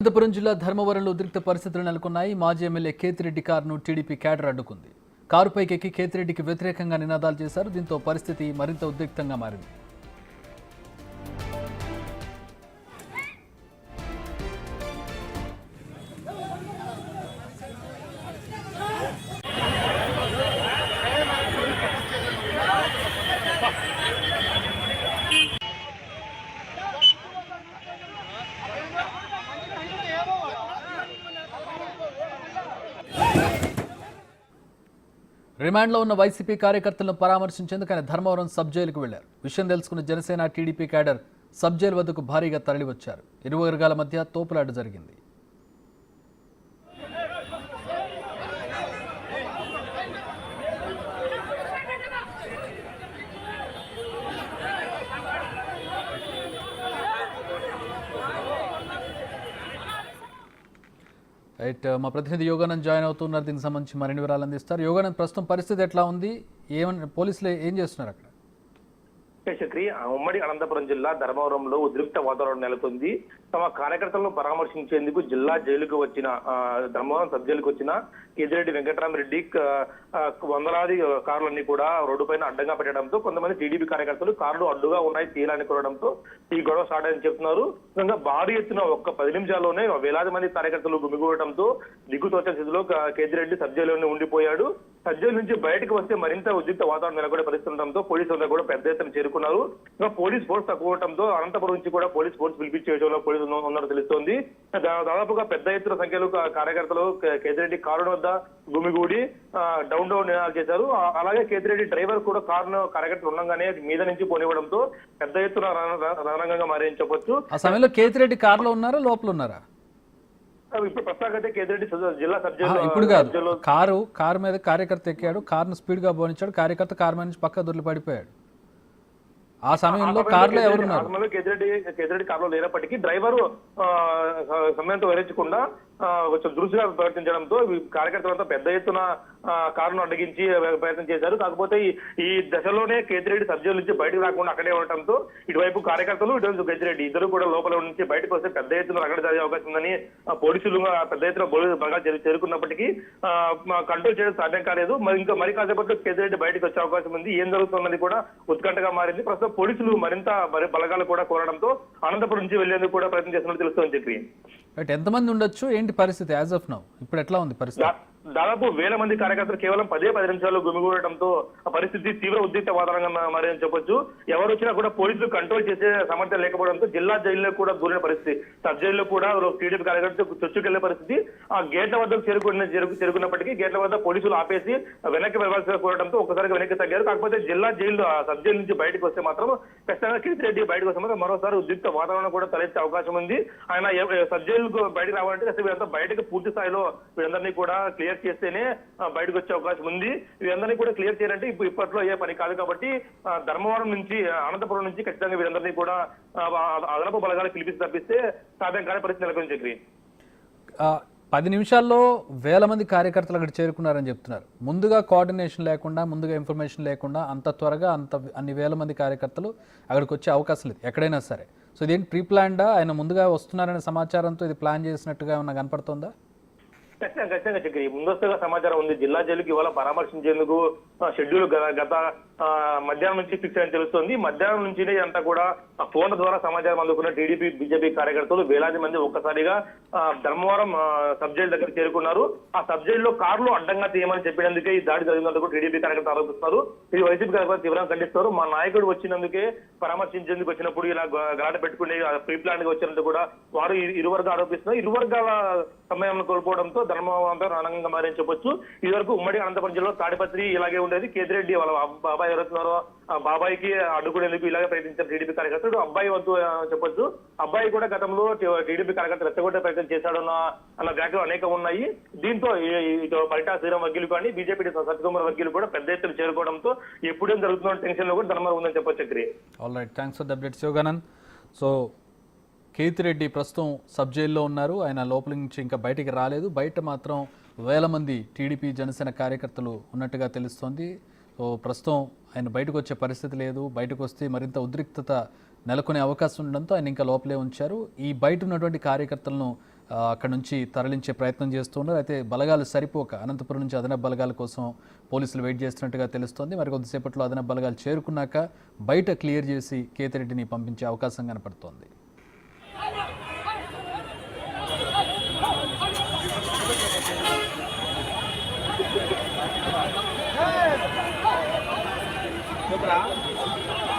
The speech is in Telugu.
అనంతపురం జిల్లా ధర్మవరంలో ఉద్రిక్త పరిస్థితులు నెలకొన్నాయి. మాజీ ఎమ్మెల్యే కేతిరెడ్డి కారును టీడీపీ క్యాడర్ అడ్డుకుంది. కారుపైకెక్కి కేతిరెడ్డికి వ్యతిరేకంగా నినాదాలు చేశారు. దీంతో పరిస్థితి మరింత ఉద్రిక్తంగా మారింది. రిమాండ్లో ఉన్న వైసీపీ కార్యకర్తలను పరామర్శించేందుకు ఆయన ధర్మవరం సబ్ జైలుకు వెళ్లారు. విషయం తెలుసుకున్న Janasena TDP cadre sub jail వద్దకు భారీగా తరలివచ్చారు. ఇరు వర్గాల మధ్య తోపులాట జరిగింది. రైట్, మా ప్రతినిధి యోగానంద్ జాయిన్ అవుతున్నారు. దీనికి సంబంధించి మరిన్ని వివరాలు అందిస్తారు. యోగానంద్, ప్రస్తుతం పరిస్థితి ఎట్లా ఉంది? పోలీసులు ఏం చేస్తున్నారు అక్కడ? చక్రి, ఉమ్మడి అనంతపురం జిల్లా ధర్మవరంలో ఉద్రిక్త వాతావరణం నెలకొంది. తమ కార్యకర్తలను పరామర్శించేందుకు జిల్లా జైలుకు వచ్చిన ధర్మవరం సబ్ జైలుకు వచ్చిన కేతిరెడ్డి వెంకటరామరెడ్డి వందలాది కార్లన్నీ కూడా రోడ్డు పైన అడ్డంగా పెట్టడంతో కొంతమంది టీడీపీ కార్యకర్తలు కార్లు అడ్డుగా ఉన్నాయి తీయాలని కోరడంతో ఈ గొడవ స్టార్ట్ అని చెప్తున్నారు. భారీ ఎత్తున ఒక్క 10 నిమిషాల్లోనే వేలాది మంది కార్యకర్తలు గుమిగూడటంతో దిక్కుతోచని స్థితిలో కేతిరెడ్డి సబ్ జైలులోనే ఉండిపోయాడు. సబ్ జైలు నుంచి బయటకు వస్తే మరింత ఉద్రిక్త వాతావరణం నెలకొనే పరిస్థితి ఉండడంతో పోలీసులందరూ కూడా పెద్ద ఎత్తున చేరుకున్నారు. పోలీస్ ఫోర్స్ తక్కువ ఉండటంతో అనంతపురం నుంచి కూడా పోలీస్ ఫోర్స్ పిలిపించే విషయంలో పోలీసులు ఉన్నట్టు తెలుస్తోంది. దాదాపుగా పెద్ద ఎత్తున సంఖ్యలో కార్యకర్తలు కేతిరెడ్డి కారు వద్ద గుమిగూడి డౌన్ నినాదాలు చేశారు. అలాగే కేతిరెడ్డి డ్రైవర్ కూడా కారును కార్యకర్తలు ఉండగానే మీద నుంచి పోనివ్వడంతో పెద్ద ఎత్తున రణరంగంగా మారని చెప్పొచ్చు. ఆ సమయంలో కేతిరెడ్డి కారులో ఉన్నారా, లోపల ఉన్నారా? ఇప్పుడు ప్రస్తుతానికైతే కేతిరెడ్డి జిల్లా సబ్ జైలు ఇప్పుడు కాదు, కారు మీద కార్యకర్త ఎక్కాడు, కారును స్పీడ్ గా పోనిచ్చాడు, కార్యకర్త కారు మీద నుంచి పక్క దొరికి పడిపోయాడు. ఆ సమయంలో కారులో ఎవరున్నారు? కేతిరెడ్డి కారులో లేనప్పటికీ డ్రైవరు సమయంతో వివరించకుండా కొంచెం దురుసుగా ప్రవర్తించడంతో కార్యకర్తలంతా పెద్ద ఎత్తున కారును అడ్డగించి ప్రయత్నం చేశారు. కాకపోతే ఈ దశలోనే కేతిరెడ్డి సబ్ జైలు నుంచి బయటకు రాకుండా అక్కడే ఉండటంతో ఇటువైపు కార్యకర్తలు ఇటువైపు కేతిరెడ్డి ఇద్దరు కూడా లోపల నుంచి బయటకు వస్తే పెద్ద ఎత్తున రగడ జరిగే అవకాశం ఉందని పోలీసులు పెద్ద ఎత్తున బలగా చేరుకున్నప్పటికీ కంట్రోల్ చేయడం సాధ్యం కాలేదు. మరి కాసేపట్లో కేతిరెడ్డి బయటకు వచ్చే అవకాశం ఉంది. ఏం జరుగుతున్నది కూడా ఉత్కంఠగా మారింది. ప్రస్తుతం పోలీసులు మరింత బలగాలు కూడా కోరడంతో అనంతపురం నుంచి వెళ్లేందుకు కూడా ప్రయత్నం చేస్తున్నట్టు తెలుస్తోంది. చెప్పి ఎంతమంది ఉండొచ్చు, ఏంటి పరిస్థితి యాజ్ ఆఫ్ నౌ? ఇప్పుడు ఎట్లా ఉంది పరిస్థితి? దాదాపు 1000 మంది కార్యకర్తలు కేవలం 10 నిమిషాల్లో గుమిగూడటంతో ఆ పరిస్థితి తీవ్ర ఉద్రిక్త వాతావరణంగా మారని చెప్పొచ్చు. ఎవరు వచ్చినా కూడా పోలీసులు కంట్రోల్ చేసే సామర్థ్యం లేకపోవడంతో జిల్లా జైల్లో కూడా దూరిన పరిస్థితి, సబ్ జైల్లో కూడా టీడీపీ కార్యకర్తలు చొచ్చుకెళ్లే పరిస్థితి. ఆ గేట్ల వద్దకు చేరుకున్నప్పటికీ గేట్ల వద్ద పోలీసులు ఆపేసి వెనక్కి వెళ్ళాల్సి కోరడంతో ఒకసారి వెనక్కి తగ్గారు. కాకపోతే జిల్లా జైలు సబ్ జైలు నుంచి బయటకు వస్తే మాత్రం ఖచ్చితంగా కేతిరెడ్డి బయటకు వస్తే మాత్రం మరోసారి ఉద్రిక్త వాతావరణం కూడా తలెత్తే అవకాశం ఉంది. ఆయన సబ్ జైలుకు బయటకు రావాలంటే వీళ్ళంతా బయటకు పూర్తి స్థాయిలో వీళ్ళందరినీ కూడా క్లియర్ చేస్తేనే బయటకు వచ్చే అవకాశం ఉంది. వీరందరినీ కూడా క్లియర్ చేయాలంటే ఇప్పట్లో అయ్యే పని కాదు. కాబట్టి ధర్మవరం నుంచి అనంతపురం నుంచి ఖచ్చితంగా వీరందరినీ కూడా అదనపు బలగాలు పిలిపిసి తప్పిస్తే సాధ్యం కాని పరిస్థితి నెలకొని. చక్రి, 10 నిమిషాల్లో 1000 మంది కార్యకర్తలు అక్కడ చేరుకున్నారని చెప్తున్నారు. ముందుగా కోఆర్డినేషన్ లేకుండా, ముందుగా ఇన్ఫర్మేషన్ లేకుండా అంత త్వరగా అన్ని 1000 మంది కార్యకర్తలు అక్కడికి వచ్చే అవకాశం లేదు ఎక్కడైనా సరే. సో ఇదేంటి ప్రీ ప్లాన్డా? ఆయన ముందుగా వస్తున్నారనే సమాచారంతో ఇది ప్లాన్ చేసినట్టుగా ఏమన్నా కనపడుతుందా? ఖచ్చితంగా చక్రి, ముందస్తుగా సమాచారం ఉంది. జిల్లా జైలుకి ఇవాళ పరామర్శించేందుకు షెడ్యూల్ గత మధ్యాహ్నం నుంచి ఫిక్స్ అని తెలుస్తోంది. మధ్యాహ్నం నుంచి అంతా కూడా ఫోన్ ద్వారా సమాచారం అందుకున్న టీడీపీ బీజేపీ కార్యకర్తలు వేలాది మంది ఒక్కసారిగా ధర్మవరం సబ్ జైలు దగ్గర చేరుకున్నారు. ఆ సబ్ జైల్లో కార్లు అడ్డంగా తీయమని చెప్పినందుకే ఈ దాడి జరిగినందుకు టీడీపీ కార్యకర్తలు ఆరోపిస్తున్నారు. ఇది వైసీపీ కార్యకర్తలు తీవ్రంగా ఖండిస్తారు. మా నాయకుడు వచ్చినందుకే పరామర్శించేందుకు వచ్చినప్పుడు ఇలా గలాట పెట్టుకుని ప్రీ ప్లాన్ గా వచ్చినందుకు కూడా వారు ఇరు వర్గాలు ఆరోపిస్తున్నారు. ఇరు వర్గాల సమయం కోల్పోవడంతో ధర్మవరం రణంగా మారని చెప్పొచ్చు. ఇది వరకు ఉమ్మడి అనంతపురం జిల్లాలో తాడిపత్రి ఇలాగే ఉండేది. కేతిరెడ్డి వాళ్ళ బాబాయ్ ఎవరుతున్నారో ఆ బాబాయికి అడ్డుకునేందుకు ఇలాగే ప్రయత్నించారు టీడీపీ కార్యకర్తలు. అబ్బాయి వద్దు చెప్పొచ్చు. అబ్బాయి కూడా గతంలో టీడీపీ కార్యకర్తలు రెచ్చగొట్టే ప్రయత్నం చేశాడు అన్న వ్యాఖ్యలు అనేకం ఉన్నాయి. దీంతో పరిటా శ్రీరామ్ వర్గీయులు కానీ బీజేపీ సత్యకుమార్ వర్గీయులు కూడా పెద్ద ఎత్తున చేరుకోవడంతో ఎప్పుడేం జరుగుతున్న టెన్షన్ లో కూడా ధర్మవరం ఉందని చెప్పొచ్చు. Chakri, all right, thanks for the updates Yoganand. So Kethireddy ప్రస్తుతం సబ్ జైల్లో ఉన్నారు. ఆయన లోపల నుంచి ఇంకా బయటికి రాలేదు. బయట మాత్రం 1000 మంది టీడీపీ జనసేన కార్యకర్తలు ఉన్నట్టుగా తెలుస్తోంది. సో ప్రస్తుతం ఆయన బయటకు వచ్చే పరిస్థితి లేదు. బయటకు వస్తే మరింత ఉద్రిక్తత నెలకొనే అవకాశం ఉండడంతో ఆయన ఇంకా లోపలే ఉంచారు. ఈ బయట ఉన్నటువంటి కార్యకర్తలను అక్కడ నుంచి తరలించే ప్రయత్నం చేస్తున్నారు. అయితే బలగాలు సరిపోక అనంతపురం నుంచి అదనపు బలగాల కోసం పోలీసులు వెయిట్ చేస్తున్నట్టుగా తెలుస్తోంది. మరి కొద్దిసేపట్లో అదనపు బలగాలు చేరుకున్నాక బయట క్లియర్ చేసి కేతిరెడ్డిని పంపించే అవకాశం కనపడుతోంది. Dobra.